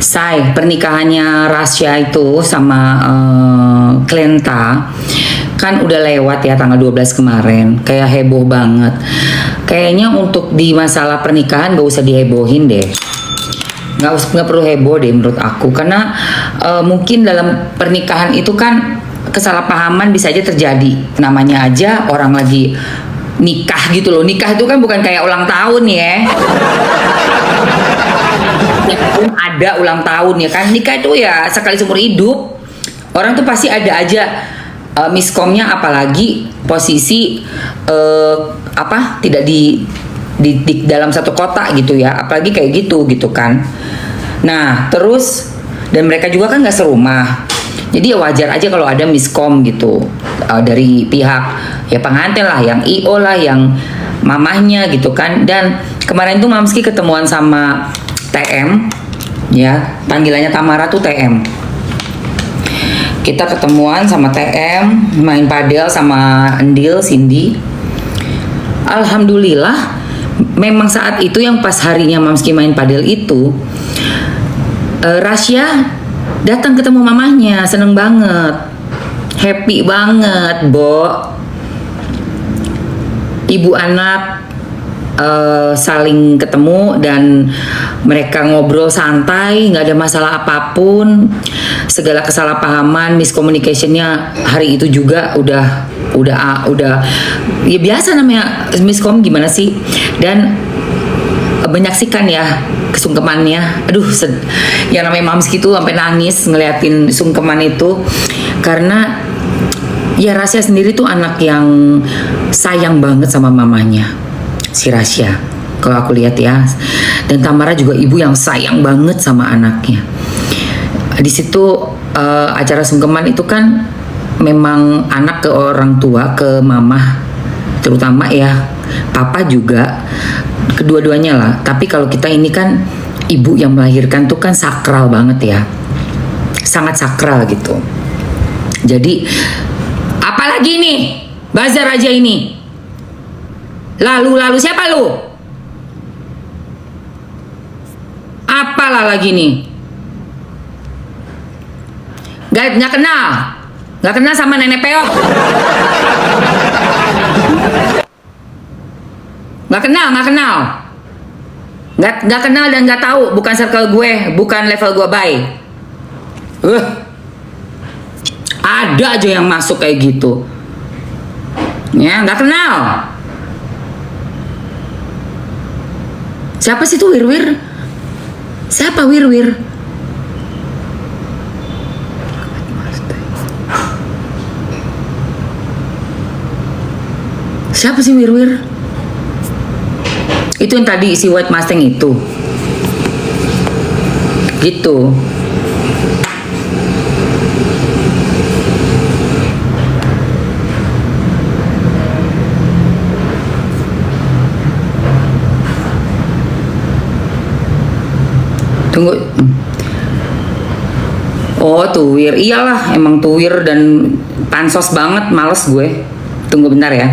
Say, pernikahannya Rasya itu sama Klenta kan udah lewat ya tanggal 12 kemarin. Kayak heboh banget. Kayaknya untuk di masalah pernikahan gak usah dihebohin deh. Nggak perlu heboh deh menurut aku. Karena mungkin dalam pernikahan itu kan kesalahpahaman bisa aja terjadi. Namanya aja orang lagi nikah gitu loh. Nikah itu kan bukan kayak ulang tahun ya. Ada ulang tahun ya kan, nikah itu ya sekali seumur hidup. Orang tuh pasti ada aja miskomnya, apalagi posisi tidak di dalam satu kota gitu ya, apalagi kayak gitu kan. Nah terus, dan mereka juga kan nggak serumah, jadi ya wajar aja kalau ada miskom gitu dari pihak ya pengantin lah, yang IO lah, yang mamahnya gitu kan. Dan kemarin tuh Mamski ketemuan sama TM, ya panggilannya Tamara tuh TM. Kita ketemuan sama TM, main padel sama Endil, Cindy. Alhamdulillah, memang saat itu yang pas harinya Mamski main padel itu, Rasya datang ketemu mamahnya, seneng banget, happy banget, Bo. Ibu anak saling ketemu dan mereka ngobrol santai, nggak ada masalah apapun. Segala kesalahpahaman, miscommunicationnya hari itu juga udah ya biasa namanya miskom, gimana sih. Dan menyaksikan ya kesungkemannya, aduh yang namanya Mamski tuh sampai nangis ngeliatin sungkeman itu, karena ya Rasya sendiri tuh anak yang sayang banget sama mamanya, si Rasya, kalau aku lihat ya. Dan Tamara juga ibu yang sayang banget sama anaknya. Di situ acara sungkeman itu kan memang anak ke orang tua, ke mama terutama ya, papa juga, kedua-duanya lah. Tapi kalau kita ini kan ibu yang melahirkan tuh kan sakral banget ya, sangat sakral gitu. Jadi apalagi nih bazar aja ini. Lalu siapa lu? Apalah lagi nih? Gak kenal sama nenek peok. Gak kenal dan gak tahu, bukan circle gue, bukan level gue, bye. Ada aja yang masuk kayak gitu. Ya, gak kenal. Siapa sih tuh Wir? Siapa Wir? Siapa sih Wir? Itu yang tadi si White Mustang itu. Gitu. Tunggu. Oh, tuwir. Iyalah, emang tuwir dan pansos banget, males gue. Tunggu bentar ya.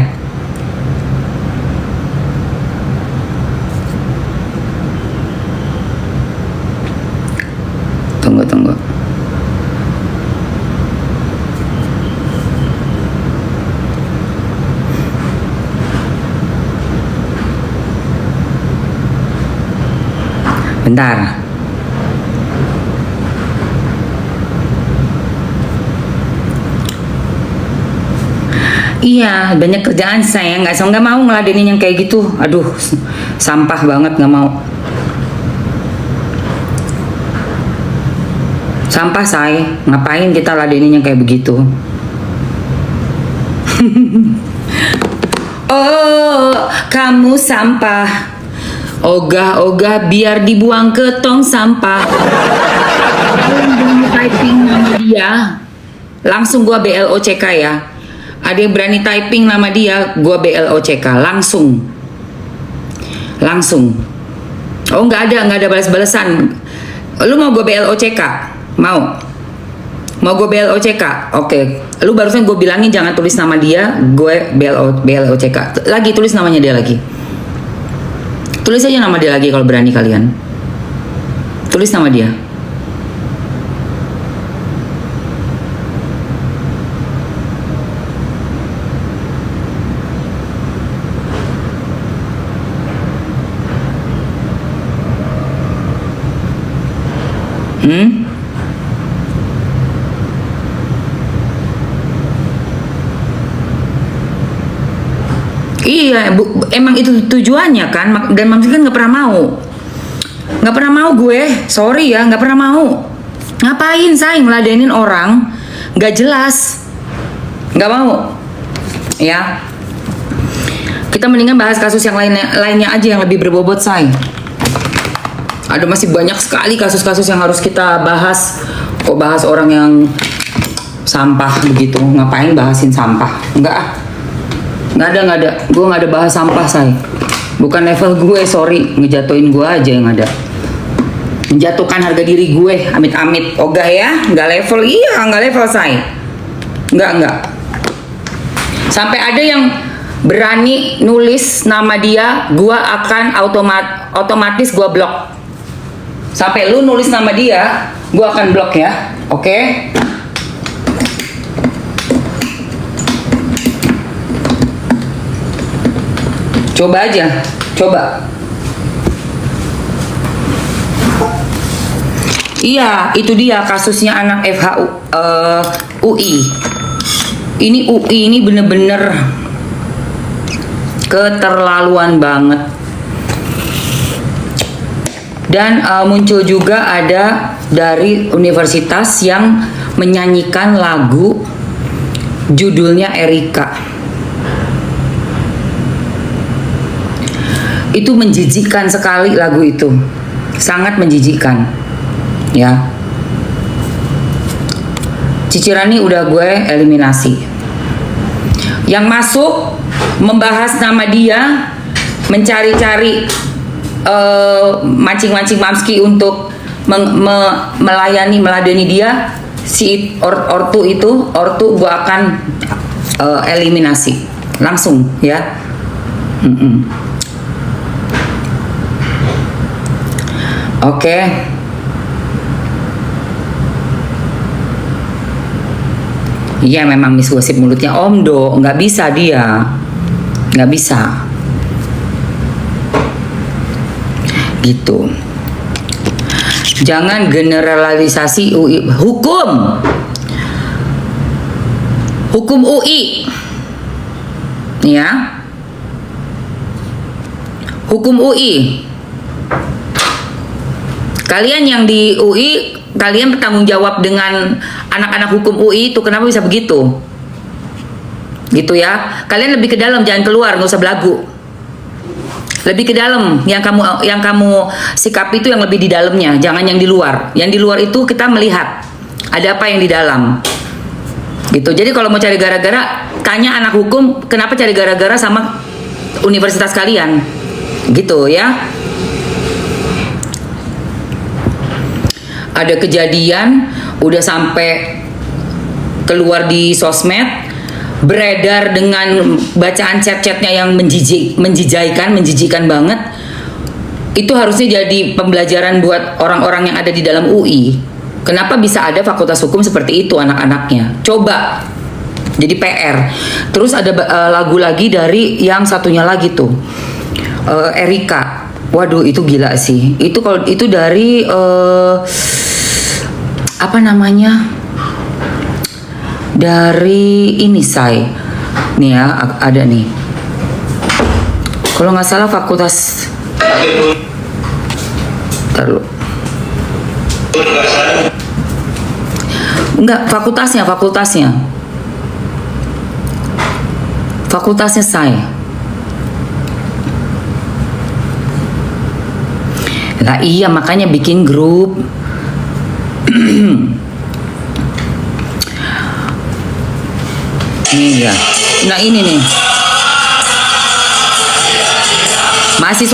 Tunggu. Bentar. Iya, banyak kerjaan saya, nggak mau ngeladenin yang kayak gitu. Aduh, sampah banget, nggak mau. Sampah, say. Ngapain kita ladenin yang kayak begitu? Oh, kamu sampah. Ogah biar dibuang ke tong sampah. Typing nama dia, langsung gua BLOCK ya. Ada yang berani typing nama dia, gua BLOCK langsung. Oh, nggak ada balas-balasan. Lu mau gua BLOCK? Mau gue BLOCK? Oke. Lu barusan gue bilangin jangan tulis nama dia, gue BLOCK. Lagi tulis namanya dia lagi. Tulis aja nama dia lagi kalau berani kalian. Tulis nama dia. Iya, emang itu tujuannya kan, dan Mamsi kan nggak pernah mau gue, sorry ya, nggak pernah mau. Ngapain saya ngeladenin orang, nggak jelas, nggak mau, ya. Kita mendingan bahas kasus yang lainnya aja yang lebih berbobot, say. Ada masih banyak sekali kasus-kasus yang harus kita bahas. Kok bahas orang yang sampah begitu? Ngapain bahasin sampah? Nggak ah. Nggak ada. Gue nggak ada bahas sampah, say. Bukan level gue, sorry. Ngejatuhin gue aja yang ada. Menjatuhkan harga diri gue, amit-amit. Ogah ya, nggak level. Iya, nggak level, say. Nggak. Sampai ada yang berani nulis nama dia, gue akan otomatis gue blok. Sampai lu nulis nama dia, gue akan blok ya. Oke? Coba aja, coba. Iya, itu dia kasusnya anak FHU UI. Ini UI ini bener-bener keterlaluan banget. Dan muncul juga ada dari universitas yang menyanyikan lagu judulnya Erika. Itu menjijikkan sekali lagu itu. Sangat menjijikkan. Ya. Cicirani udah gue eliminasi. Yang masuk membahas nama dia, mencari-cari mancing-mancing Mamski untuk meladeni dia, si ortu gue akan eliminasi langsung ya. Oke. Iya memang Miss Gosip mulutnya omdo, nggak bisa dia, nggak bisa, gitu. Jangan generalisasi UI, hukum UI, ya, hukum UI. Kalian yang di UI, kalian bertanggung jawab dengan anak-anak hukum UI itu, kenapa bisa begitu? Gitu ya. Kalian lebih ke dalam, jangan keluar, nggak usah belagu. Lebih ke dalam, yang kamu sikap itu yang lebih di dalamnya, jangan yang di luar. Yang di luar itu kita melihat ada apa yang di dalam. Gitu. Jadi kalau mau cari gara-gara, tanya anak hukum kenapa cari gara-gara sama universitas kalian. Gitu ya. Ada kejadian udah sampai keluar di sosmed, beredar dengan bacaan chat-chatnya yang menjijikan banget. Itu harusnya jadi pembelajaran buat orang-orang yang ada di dalam UI. Kenapa bisa ada fakultas hukum seperti itu anak-anaknya? Coba. Jadi PR. Terus ada lagu lagi dari yang satunya lagi tuh, Erika. Waduh, itu gila sih. Itu kalau itu dari apa namanya? Dari ini say. Nih ya, ada nih. Kalau nggak salah fakultas. Terlalu. Enggak, fakultasnya. Fakultasnya saya. Lah iya, makanya bikin grup. Nih ya. Nah ini nih. Masih